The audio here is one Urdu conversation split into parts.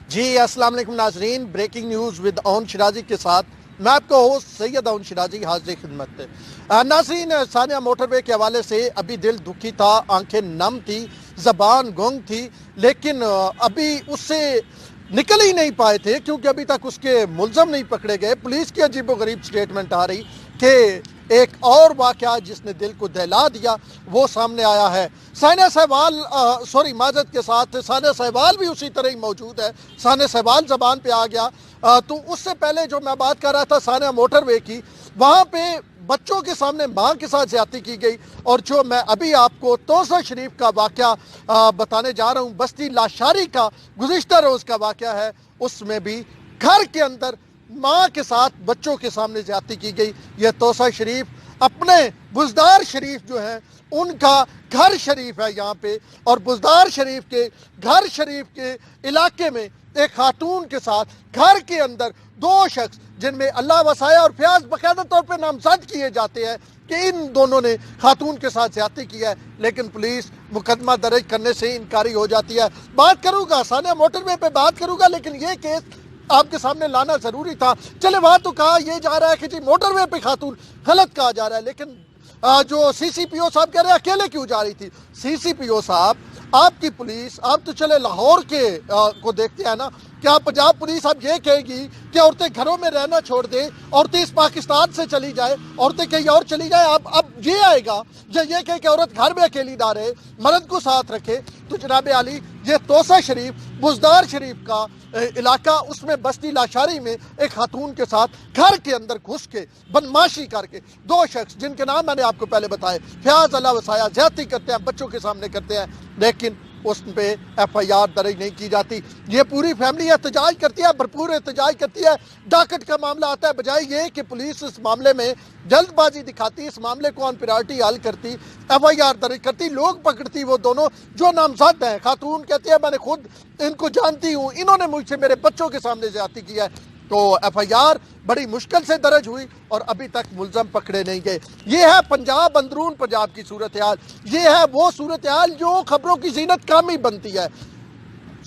جی السلام علیکم ناظرین، بریکنگ نیوز ود اون شرازی کے ساتھ میں آپ کو ہوسٹ سید اون شرازی حاضر خدمت ہے۔ ناظرین، ثانیہ موٹر وے کے حوالے سے ابھی دل دکھی تھا، آنکھیں نم تھی، زبان گنگ تھی، لیکن ابھی اس سے نکل ہی نہیں پائے تھے کیونکہ ابھی تک اس کے ملزم نہیں پکڑے گئے۔ پولیس کی عجیب و غریب سٹیٹمنٹ آ رہی کہ ایک اور واقعہ جس نے دل کو دہلا دیا وہ سامنے آیا ہے۔ ثانیہ سہوال معذرت کے ساتھ ثانیہ سہوال بھی اسی طرح ہی موجود ہے۔ ثانیہ سہوال زبان پہ آ گیا۔ تو اس سے پہلے جو میں بات کر رہا تھا ثانیہ موٹر وے کی، وہاں پہ بچوں کے سامنے ماں کے ساتھ زیادتی کی گئی، اور جو میں ابھی آپ کو توسہ شریف کا واقعہ بتانے جا رہا ہوں، بستی لاشاری کا گزشتہ روز کا واقعہ ہے، اس میں بھی گھر کے اندر ماں کے ساتھ بچوں کے سامنے زیادتی کی گئی۔ یہ توسہ شریف اپنے بزدار شریف جو ہیں ان کا گھر شریف ہے یہاں پہ، اور بزدار شریف کے گھر شریف کے علاقے میں ایک خاتون کے ساتھ گھر کے اندر دو شخص جن میں اللہ وسایہ اور فیاض باقاعدہ طور پہ نامزد کیے جاتے ہیں کہ ان دونوں نے خاتون کے ساتھ زیادتی کی ہے، لیکن پولیس مقدمہ درج کرنے سے انکاری ہو جاتی ہے۔ بات کروں گا ثانیہ موٹر وے پہ بات کروں گا، لیکن یہ کیس آپ کے سامنے لانا ضروری تھا۔ چلے وہاں تو کہا یہ جا رہا ہے کہ جی موٹر وے پہ خاتون غلط کہا جا رہا ہے، لیکن جو سی سی پی او صاحب کہہ رہے ہیں اکیلے کیوں جا رہی تھی؟ سی سی پی او صاحب، آپ کی پولیس، آپ تو چلے لاہور کے کو دیکھتے ہیں نا، کیا پنجاب پولیس اب یہ کہے گی کہ عورتیں گھروں میں رہنا چھوڑ دیں، عورتیں اس پاکستان سے چلی جائے، عورتیں کہیں اور چلی جائے؟ اب یہ آئے گا جو یہ کہے کہ عورت گھر میں اکیلی نہ رہے، مرد کو ساتھ رکھے؟ تو جناب عالی، یہ توسہ شریف بزدار شریف کا علاقہ، اس میں بستی لاشاری میں ایک خاتون کے ساتھ گھر کے اندر گھس کے بدماشی کر کے دو شخص جن کے نام میں نے آپ کو پہلے بتائے، فیاض اللہ وسایہ، زیادتی کرتے ہیں، بچوں کے سامنے کرتے ہیں، لیکن اس پہ ایف آئی آر درج نہیں کی جاتی۔ یہ پوری فیملی احتجاج کرتی ہے، بھرپور احتجاج کرتی ہے۔ ڈاکٹ کا معاملہ آتا ہے، بجائے یہ کہ پولیس اس معاملے میں جلد بازی دکھاتی، اس معاملے کو آن پریارٹی حل کرتی، ایف آئی آر درج کرتی، لوگ پکڑتی وہ دونوں جو نامزد ہیں۔ خاتون کہتی ہے میں نے خود ان کو جانتی ہوں، انہوں نے مجھ سے میرے بچوں کے سامنے زیادتی کی ہے، تو ایف آئی آر بڑی مشکل سے درج ہوئی اور ابھی تک ملزم پکڑے نہیں گئے۔ یہ ہے پنجاب، اندرون پنجاب کی صورتحال، یہ ہے وہ صورتحال جو خبروں کی زینت کم ہی بنتی ہے۔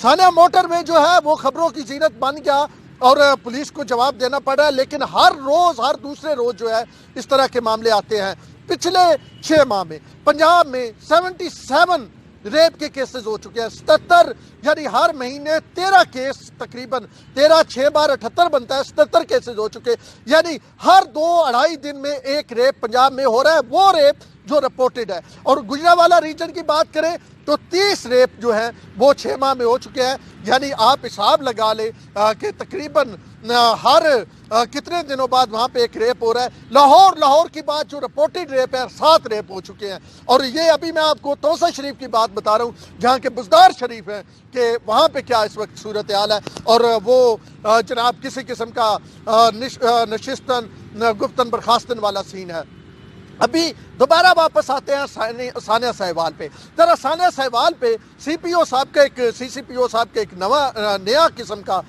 ثانیہ موٹر وے جو ہے وہ خبروں کی زینت بن گیا اور پولیس کو جواب دینا پڑ رہا ہے، لیکن ہر روز ہر دوسرے روز جو ہے اس طرح کے معاملے آتے ہیں۔ پچھلے 6 ماہ میں پنجاب میں 77 ریپ کے کیسز ہو چکے ہیں، 77، یعنی ہر مہینے 13 کیس، تقریباً 13 6 بار 78 بنتا ہے، 77 کیسز ہو چکے، یعنی ہر 2-2.5 دن میں ایک ریپ پنجاب میں ہو رہا ہے، وہ ریپ جو رپورٹڈ ہے۔ اور گجرانوالہ ریجن کی بات کریں تو 30 ریپ جو ہیں وہ 6 ماہ میں ہو چکے ہیں، یعنی آپ حساب لگا لیں کہ تقریباً ہر کتنے دنوں بعد وہاں پہ ایک ریپ ہو رہا ہے۔ لاہور کی بات جو رپورٹڈ ریپ ہے، 7 ریپ ہو چکے ہیں، اور یہ ابھی میں آپ کو توسہ شریف کی بات بتا رہا ہوں جہاں کے بزدار شریف ہیں کہ وہاں پہ کیا اس وقت صورتحال ہے، اور وہ جناب کسی قسم کا نشستن گفتن برخاستن والا سین ہے۔ ابھی دوبارہ واپس آتے ہیں ثانیہ سہوال پہ۔ ذرا ثانیہ سہوال پہ سی پی او صاحب کا سی سی پی او صاحب کا ایک نیا قسم کا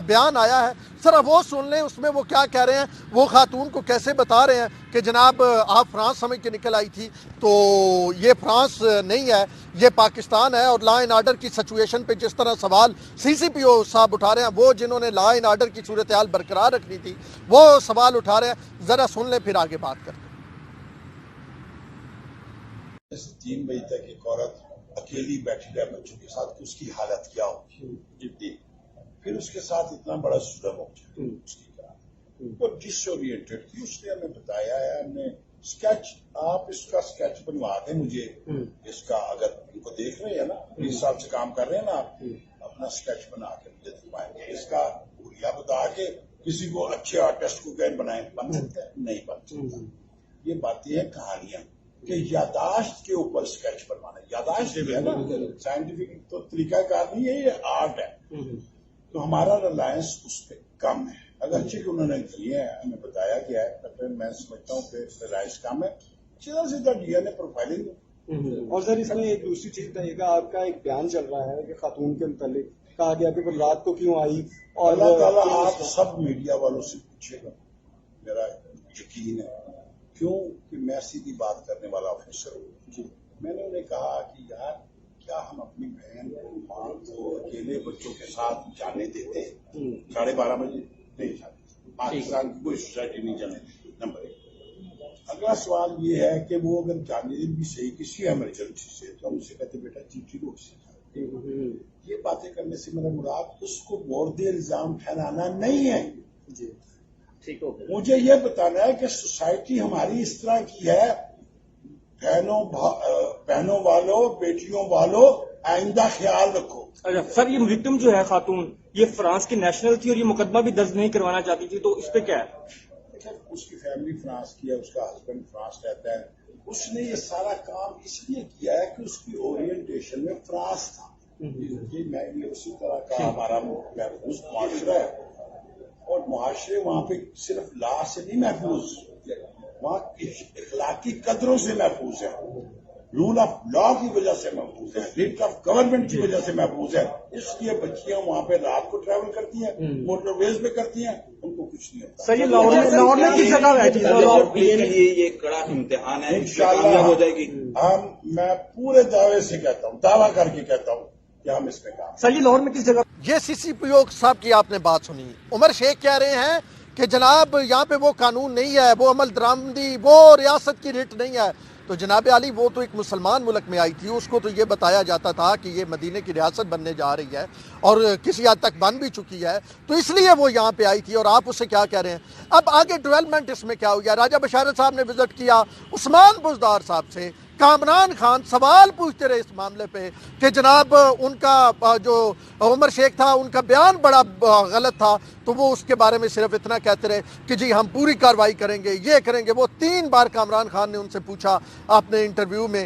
بیان آیا ہے، ذرا وہ سن لیں۔ اس میں وہ کیا کہہ رہے ہیں، وہ خاتون کو کیسے بتا رہے ہیں کہ جناب آپ فرانس سمجھ کے نکل آئی تھی، تو یہ فرانس نہیں ہے، یہ پاکستان ہے، اور لا اینڈ آرڈر کی سچویشن پہ جس طرح سوال سی سی پی او صاحب اٹھا رہے ہیں، وہ جنہوں نے لا اینڈ آرڈر کی صورتحال برقرار رکھنی تھی وہ سوال اٹھا رہے ہیں۔ ذرا سن لیں پھر آگے بات کرتے ہیں۔ 3 بجے تک ایک عورت اکیلی بیٹھی رہے بچوں کے ساتھ، اس کی حالت کیا ہوگی؟ پھر اس کے ساتھ اتنا بڑا ظلم ہو جائے اس کی طرح، وہ ڈس اورینٹڈ تھی۔ اس نے ہمیں بتایا ہے، ہم نے اسکیچ، آپ اس کا اسکیچ بنوا دیں مجھے اس کا، اگر ان کو دیکھ رہے ہیں نا، 20 سال سے کام کر رہے ہیں نا، آپ اپنا اسکیچ بنا کے مجھے دکھائیں گے اس کا، یا بتا کے کسی کو اچھے آرٹسٹ کو کہیں بنائیں، بن سکتا ہے؟ نہیں بن سکتا۔ یہ باتیں ہیں، کہانیاں کہ یاداشت کے اوپر اسکیچ بنوانا، یاداشت جو ہے نا، سائنٹیفک تو طریقہ کار نہیں ہے، یہ آرٹ ہے۔ تو ہمارا ریلائنس اس پہ کم ہے، اگرچہ کہ انہوں نے دیے ہیں، ہمیں بتایا گیا ہے، پھر میں سمجھتا ہوں کہ ریلائنس کم ہے، سیدھا ڈی این اے پروفائلنگ۔ اور سر اس میں ایک دوسری چیز بتائیے گا، آپ کا ایک بیان چل رہا ہے کہ خاتون کے متعلق کہا گیا کہ وہ رات کو کیوں آئی، اور اللہ تعالیٰ آپ سب میڈیا والوں سے پوچھے گا، میرا یقین ہے، کیوں کہ میں سیدھی بات کرنے والا آفیسر ہوں۔ میں نے انہیں کہا کہ یار کیا ہم اپنی بہن ماں کو اکیلے بچوں کے ساتھ جانے دیتے ہیں؟ 12:30 بجے نہیں جانے، پاکستان کی کوئی سوسائٹی نہیں جانے دیتی، نمبر 1۔ اگلا سوال یہ ہے کہ وہ اگر جانے بھی صحیح کسی ایمرجنسی سے تو ہم اسے کہتے بیٹا GT روڈ سے جانے۔ یہ باتیں کرنے سے میرا مراد اس کو موردی الزام ٹھہرانا نہیں ہے۔ مجھے یہ بتانا ہے کہ سوسائٹی ہماری اس طرح کی ہے، بہنوں والوں، بیٹیوں والوں، آئندہ خیال رکھو۔ سر یہ وکٹم جو ہے خاتون، یہ فرانس کی نیشنل تھی اور یہ مقدمہ بھی درج نہیں کروانا چاہتی تھی، تو اس پہ کیا ہے؟ اس کی فیملی فرانس کی ہے، اس کا ہسبینڈ فرانس رہتا ہے، اس نے یہ سارا کام اس لیے کیا ہے کہ اس کی اورینٹیشن میں فرانس تھا۔ یہ اسی طرح کا ہمارا محفوظ معاشرہ ہے، اور معاشرے وہاں پہ صرف لا سے نہیں محفوظ، وہاں اخلاقی قدروں سے محفوظ ہے، رول آف لا کی وجہ سے محفوظ ہے، ریٹ آف گورنمنٹ کی وجہ سے محفوظ ہے۔ اس لیے بچیاں وہاں پہ رات کو ٹریول کرتی ہیں، موٹر ویز پہ کرتی ہیں، ان کو کچھ نہیں ہوتا۔ سر یہ لاہور میں کس جگہ ہے یہ کڑا امتحان ہے، انشاءاللہ ہو جائے گی۔ میں پورے دعوے سے کہتا ہوں، دعویٰ کر کے کہتا ہوں کہ ہم اس پہ کام۔ سر یہ لاہور میں کس جگہ؟ یہ CCPO صاحب کی آپ نے بات سنی۔ عمر شیخ کہہ رہے ہیں کہ جناب یہاں پہ وہ قانون نہیں ہے، وہ عمل درآمدی، وہ ریاست کی ریٹ نہیں ہے۔ تو جناب علی وہ تو ایک مسلمان ملک میں آئی تھی، اس کو تو یہ بتایا جاتا تھا کہ یہ مدینے کی ریاست بننے جا رہی ہے اور کسی حد تک بن بھی چکی ہے، تو اس لیے وہ یہاں پہ آئی تھی، اور آپ اسے کیا کہہ رہے ہیں؟ اب آگے ڈیولپمنٹ اس میں کیا ہو گیا؟ راجہ بشارت صاحب نے وزٹ کیا عثمان بزدار صاحب سے، کامران خان سوال پوچھتے رہے اس معاملے پہ کہ جناب ان کا جو عمر شیخ تھا ان کا بیان بڑا غلط تھا، تو وہ اس کے بارے میں صرف اتنا کہتے رہے کہ جی ہم پوری کارروائی کریں گے، یہ کریں گے۔ وہ 3 بار کامران خان نے ان سے پوچھا اپنے انٹرویو میں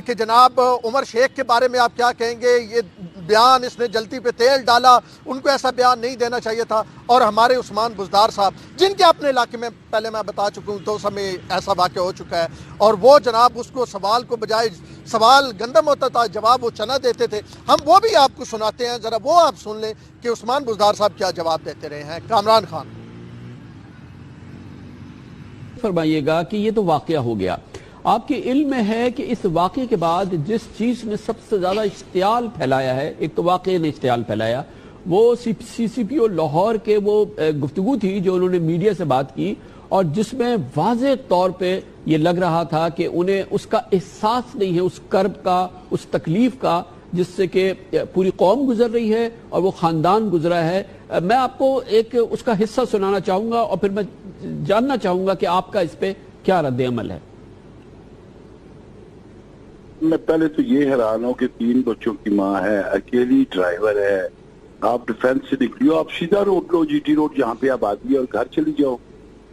کہ جناب عمر شیخ کے بارے میں آپ کیا کہیں گے، یہ بیان اس نے جلتی پہ تیل ڈالا، ان کو ایسا بیان نہیں دینا چاہیے تھا۔ اور ہمارے عثمان بزدار صاحب جن کے اپنے علاقے میں پہلے میں بتا چکا ہوں 2 سمے ایسا واقعہ ہو چکا ہے، اور وہ جناب اس کو سوال کو بجائے سوال گندم ہوتا تھا، جواب وہ چنا دیتے تھے۔ ہم وہ بھی آپ کو سناتے ہیں، ذرا وہ آپ سن لیں کہ عثمان بزدار صاحب کیا جواب دیتے رہے ہیں۔ کامران خان فرمائیے گا کہ یہ تو واقعہ ہو گیا، آپ کے علم میں ہے کہ اس واقعے کے بعد جس چیز نے سب سے زیادہ اشتعال پھیلایا ہے، ایک تو واقعے نے اشتعال پھیلایا، وہ CCPO لاہور کے وہ گفتگو تھی جو انہوں نے میڈیا سے بات کی، اور جس میں واضح طور پہ یہ لگ رہا تھا کہ انہیں اس کا احساس نہیں ہے، اس کرب کا، اس تکلیف کا جس سے کہ پوری قوم گزر رہی ہے اور وہ خاندان گزرا ہے۔ میں آپ کو ایک اس کا حصہ سنانا چاہوں گا اور پھر میں جاننا چاہوں گا کہ آپ کا اس پہ کیا رد عمل ہے۔ میں پہلے تو یہ حیران ہوں کہ 3 بچوں کی ماں ہے، اکیلی ڈرائیور ہے، آپ ڈیفینس سے نکلی ہو، آپ سیدھا روڈ لو، GT روڈ جہاں پہ آبادی ہے، اور گھر چلی جاؤ۔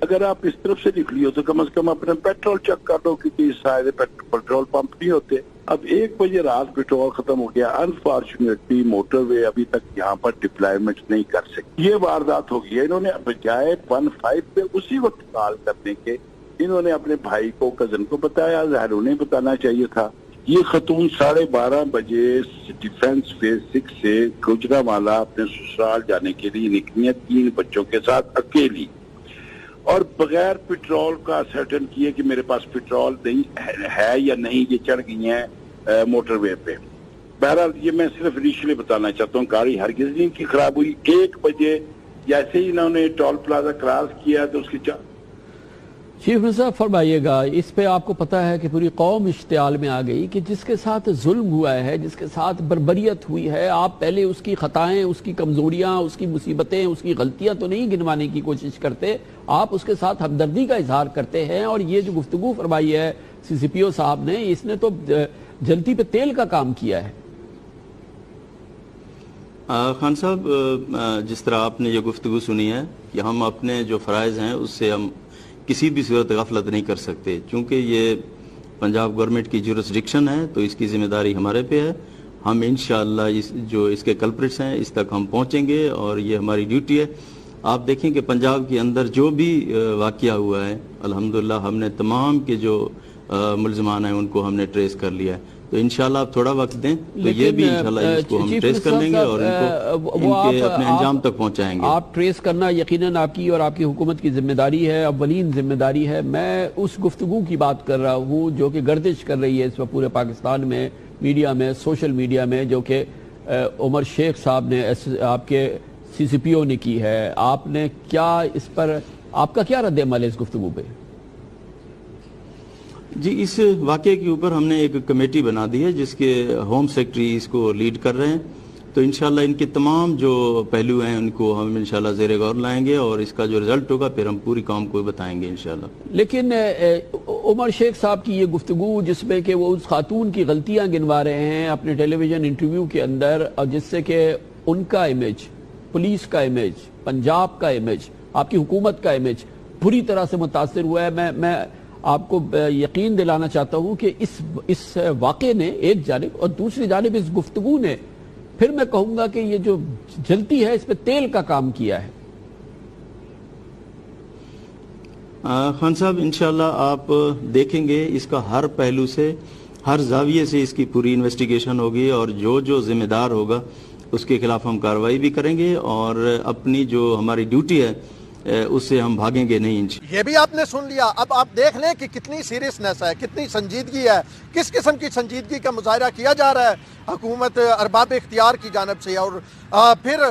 اگر آپ اس طرف سے نکلی ہو تو کم از کم اپنا پیٹرول چیک کر لو، کیونکہ اس سائے پیٹرول پمپ نہیں ہوتے۔ اب 1 بجے رات پیٹرول ختم ہو گیا، انفارچونیٹلی موٹر وے ابھی تک یہاں پر ڈپلائمنٹ نہیں کر سکے، یہ واردات ہو گئی ہے۔ انہوں نے بجائے 15 پہ اسی وقت کال کرنے کے، انہوں نے اپنے بھائی کو، کزن کو بتایا، ظاہر انہیں بتانا چاہیے تھا۔ یہ خاتون 12:30 بجے ڈیفینس فیز 6 سے گجرانوالہ اپنے سسرال جانے کے لیے نکلی ہیں 3 بچوں کے ساتھ اکیلی، اور بغیر پیٹرول کا سرٹن کیے کہ میرے پاس پیٹرول نہیں ہے یا نہیں، یہ چڑھ گئی ہیں موٹر وے پہ۔ بہرحال یہ میں صرف انیشلی بتانا چاہتا ہوں، گاڑی ہرگز نہیں کی خراب ہوئی۔ 1 بجے جیسے ہی انہوں نے ٹول پلازا کراس کیا تو اس کی چیف منسٹر فرمائیے گا، اس پہ آپ کو پتہ ہے کہ پوری قوم اشتعال میں آ گئی کہ جس کے ساتھ ظلم ہوا ہے، جس کے ساتھ بربریت ہوئی ہے، آپ پہلے اس کی خطائیں، اس کی کمزوریاں، اس کی مصیبتیں، اس کی غلطیاں تو نہیں گنوانے کی کوشش کرتے، آپ اس کے ساتھ ہمدردی کا اظہار کرتے ہیں۔ اور یہ جو گفتگو فرمائی ہے CCPO صاحب نے، اس نے تو جلتی پہ تیل کا کام کیا ہے۔ خان صاحب، جس طرح آپ نے یہ گفتگو سنی ہے کہ ہم اپنے جو فرائض ہیں اس سے ہم کسی بھی صورت غفلت نہیں کر سکتے، چونکہ یہ پنجاب گورنمنٹ کی جورسڈکشن ہے تو اس کی ذمہ داری ہمارے پہ ہے۔ ہم انشاءاللہ جو اس کے کلپریٹس ہیں اس تک ہم پہنچیں گے، اور یہ ہماری ڈیوٹی ہے۔ آپ دیکھیں کہ پنجاب کے اندر جو بھی واقعہ ہوا ہے، الحمدللہ ہم نے تمام کے جو ملزمان ہیں ان کو ہم نے ٹریس کر لیا ہے، تو انشاءاللہ آپ تھوڑا وقت دیں تو یہ بھی انشاءاللہ اس کو ہم ٹریس کر لیں گے اور ان کے اپنے انجام تک پہنچائیں گے۔ آپ ٹریس کرنا یقیناً آپ کی اور آپ کی حکومت کی ذمہ داری ہے، اولین ذمہ داری ہے۔ میں اس گفتگو کی بات کر رہا ہوں جو کہ گردش کر رہی ہے اس وقت پورے پاکستان میں، میڈیا میں, سوشل میڈیا میں, جو کہ عمر شیخ صاحب نے آپ کے CCPO نے کی ہے, آپ نے کیا اس پر, آپ کا کیا رد عمل ہے اس گفتگو پہ؟ جی, اس واقعے کے اوپر ہم نے ایک کمیٹی بنا دی ہے جس کے ہوم سیکرٹری اس کو لیڈ کر رہے ہیں, تو انشاءاللہ ان کے تمام جو پہلو ہیں ان کو ہم انشاءاللہ زیر غور لائیں گے, اور اس کا جو رزلٹ ہوگا پھر ہم پوری قوم کو بتائیں گے انشاءاللہ. لیکن عمر شیخ صاحب کی یہ گفتگو جس میں کہ وہ اس خاتون کی غلطیاں گنوا رہے ہیں اپنے ٹیلی ویژن انٹرویو کے اندر, اور جس سے کہ ان کا امیج, پولیس کا امیج, پنجاب کا امیج, آپ کی حکومت کا امیج بری طرح سے متاثر ہوا ہے. میں آپ کو یقین دلانا چاہتا ہوں کہ اس واقعے نے ایک جانب, اور دوسری جانب اس گفتگو نے, پھر میں کہوں گا کہ یہ جو جلتی ہے اس پہ تیل کا کام کیا ہے. خان صاحب, انشاءاللہ آپ دیکھیں گے اس کا ہر پہلو سے, ہر زاویے سے اس کی پوری انویسٹیگیشن ہوگی, اور جو ذمہ دار ہوگا اس کے خلاف ہم کارروائی بھی کریں گے, اور اپنی جو ہماری ڈیوٹی ہے اس سے ہم بھاگیں گے نہیں. یہ بھی آپ نے سن لیا. اب آپ دیکھ لیں کہ کتنی سیریسنس ہے, کتنی سنجیدگی ہے, کس قسم کی سنجیدگی کا مظاہرہ کیا جا رہا ہے حکومت ارباب اختیار کی جانب سے. اور پھر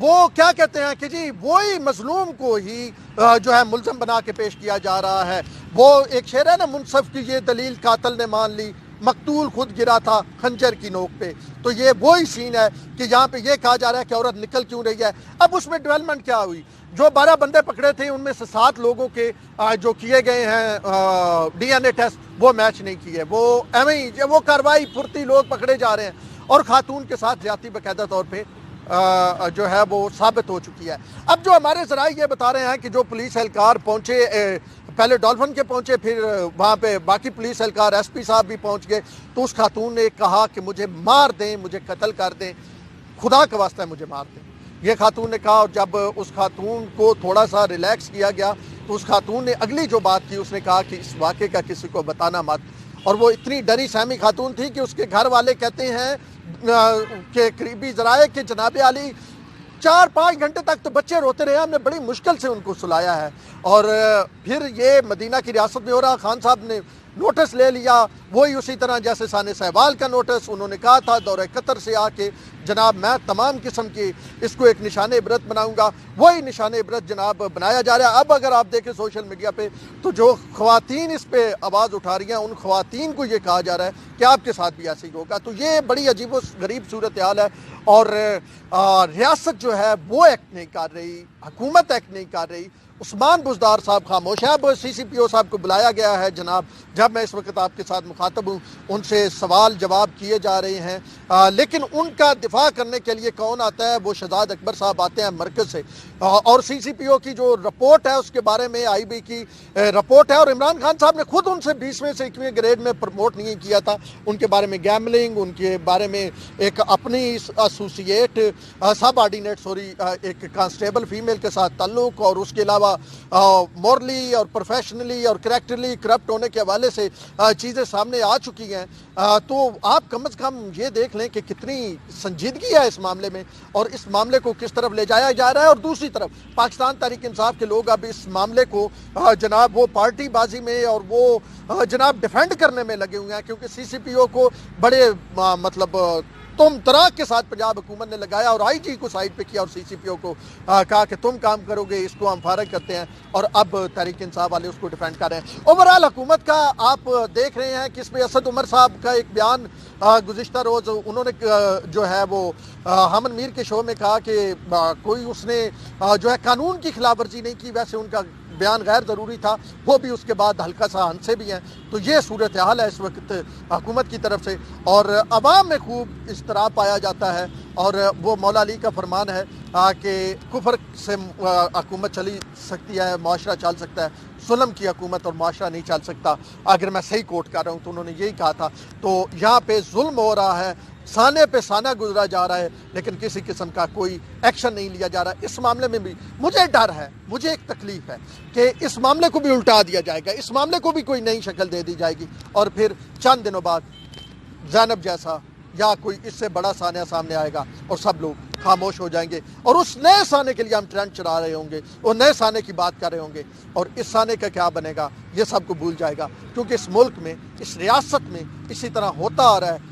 وہ کیا کہتے ہیں کہ جی وہی مظلوم کو ہی جو ہے ملزم بنا کے پیش کیا جا رہا ہے. وہ ایک شعر ہے نا, منصف کی یہ دلیل قاتل نے مان لی, مقتول خود گرا تھا خنجر کی نوک پہ. تو یہ وہی سین ہے کہ یہاں پہ یہ کہا جا رہا ہے کہ عورت نکل کیوں رہی ہے. اب اس میں ڈیولپمنٹ کیا ہوئی؟ جو 12 بندے پکڑے تھے ان میں سے 7 لوگوں کے جو کیے گئے ہیں DNA ٹیسٹ وہ میچ نہیں کیے. وہ ایویں ہی وہ کاروائی پھرتی لوگ پکڑے جا رہے ہیں, اور خاتون کے ساتھ زیادتی باقاعدہ طور پہ جو ہے وہ ثابت ہو چکی ہے. اب جو ہمارے ذرائع یہ بتا رہے ہیں کہ جو پولیس اہلکار پہنچے, پہلے ڈولفن کے پہنچے, پھر وہاں پہ باقی پولیس اہلکار SP صاحب بھی پہنچ گئے, تو اس خاتون نے کہا کہ مجھے مار دیں, مجھے قتل کر دیں, خدا کا واسطہ ہے مجھے مار دیں. یہ خاتون نے کہا. اور جب اس خاتون کو تھوڑا سا ریلیکس کیا گیا تو اس خاتون نے اگلی جو بات کی, اس نے کہا کہ اس واقعے کا کسی کو بتانا مت. اور وہ اتنی ڈری سہمی خاتون تھی کہ اس کے گھر والے کہتے ہیں کہ قریبی ذرائع کہ جناب علی 4-5 گھنٹے تک تو بچے روتے رہے, ہم نے بڑی مشکل سے ان کو سلایا ہے. اور پھر یہ مدینہ کی ریاست میں ہو رہا. خان صاحب نے نوٹس لے لیا, وہی اسی طرح جیسے ثانیہ سہوال کا نوٹس. انہوں نے کہا تھا دورہ قطر سے آ کے جناب میں تمام قسم کی اس کو ایک نشان عبرت بناؤں گا. وہی نشان عبرت جناب بنایا جا رہا ہے. اب اگر آپ دیکھیں سوشل میڈیا پہ تو جو خواتین اس پہ آواز اٹھا رہی ہیں, ان خواتین کو یہ کہا جا رہا ہے کہ آپ کے ساتھ بھی ایسے ہی ہوگا. تو یہ بڑی عجیب و غریب صورتحال ہے, اور ریاست جو ہے وہ ایکٹ نہیں کر رہی, حکومت ایکٹ نہیں کر رہی. عثمان بزدار صاحب خاموش ہے. اب CCPO صاحب کو بلایا گیا ہے جناب, جب میں اس وقت آپ کے ساتھ مخاطب ہوں, ان سے سوال جواب کیے جا رہے ہیں. لیکن ان کا دفاع کرنے کے لیے کون آتا ہے؟ وہ شہزاد اکبر صاحب آتے ہیں مرکز سے, اور CCPO کی جو رپورٹ ہے اس کے بارے میں IB کی رپورٹ ہے, اور عمران خان صاحب نے خود ان سے 20ویں سے 21ویں گریڈ میں پروموٹ نہیں کیا تھا. ان کے بارے میں گیملنگ, ان کے بارے میں ایک اپنی ایسوسیٹ سب آرڈینیٹ ایک کانسٹیبل فیمیل کے ساتھ تعلق, اور اس کے علاوہ مورلی اور پروفیشنلی اور کریکٹرلی کرپٹ ہونے کے حوالے سے چیزیں سامنے آ چکی ہیں. تو آپ کم از کم یہ دیکھ لیں کہ کتنی سنجیدگی ہے اس معاملے میں, اور اس معاملے کو کس طرف لے جایا جا رہا ہے. اور دوسری طرف پاکستان تحریک انصاف کے لوگ اب اس معاملے کو جناب وہ پارٹی بازی میں اور وہ جناب ڈیفینڈ کرنے میں لگے ہوئے ہیں, کیونکہ CCPO کو بڑے مطلب تم تراک کے ساتھ پنجاب حکومت نے لگایا, اور IG کو سائڈ پہ کیا, اور CCPO کو کہا کہ تم کام کرو گے, اس کو ہم فارغ کرتے ہیں, اور اب تحریک انصاف والے اس کو ڈیفینڈ کر رہے ہیں. اوورال حکومت کا آپ دیکھ رہے ہیں کہ اس میں اسد عمر صاحب کا ایک بیان گزشتہ روز انہوں نے جو ہے وہ حامد میر کے شو میں کہا کہ کوئی اس نے جو ہے قانون کی خلاف ورزی نہیں کی. ویسے ان کا بیان غیر ضروری تھا, وہ بھی اس کے بعد ہلکا سا ہنسے بھی ہیں. تو یہ صورتحال ہے اس وقت حکومت کی طرف سے, اور عوام میں خوب اضطراب پایا جاتا ہے. اور وہ مولا علی کا فرمان ہے کہ کفر سے حکومت چلی سکتی ہے, معاشرہ چل سکتا ہے, ظلم کی حکومت اور معاشرہ نہیں چل سکتا. اگر میں صحیح کوٹ کر رہا ہوں تو انہوں نے یہی کہا تھا. تو یہاں پہ ظلم ہو رہا ہے, سانے پہ سانہ گزرا جا رہا ہے, لیکن کسی قسم کا کوئی ایکشن نہیں لیا جا رہا. اس معاملے میں بھی مجھے ڈر ہے, مجھے ایک تکلیف ہے کہ اس معاملے کو بھی الٹا دیا جائے گا, اس معاملے کو بھی کوئی نئی شکل دے دی جائے گی, اور پھر چند دنوں بعد زینب جیسا یا کوئی اس سے بڑا سانیہ سامنے آئے گا, اور سب لوگ خاموش ہو جائیں گے, اور اس نئے سانے کے لیے ہم ٹرینڈ چلا رہے ہوں گے, اور نئے سانے کی بات کر رہے ہوں گے, اور اس سانے کا کیا بنے گا یہ سب کو بھول جائے گا. کیونکہ اس ملک میں, اس ریاست میں اسی طرح ہوتا آ رہا ہے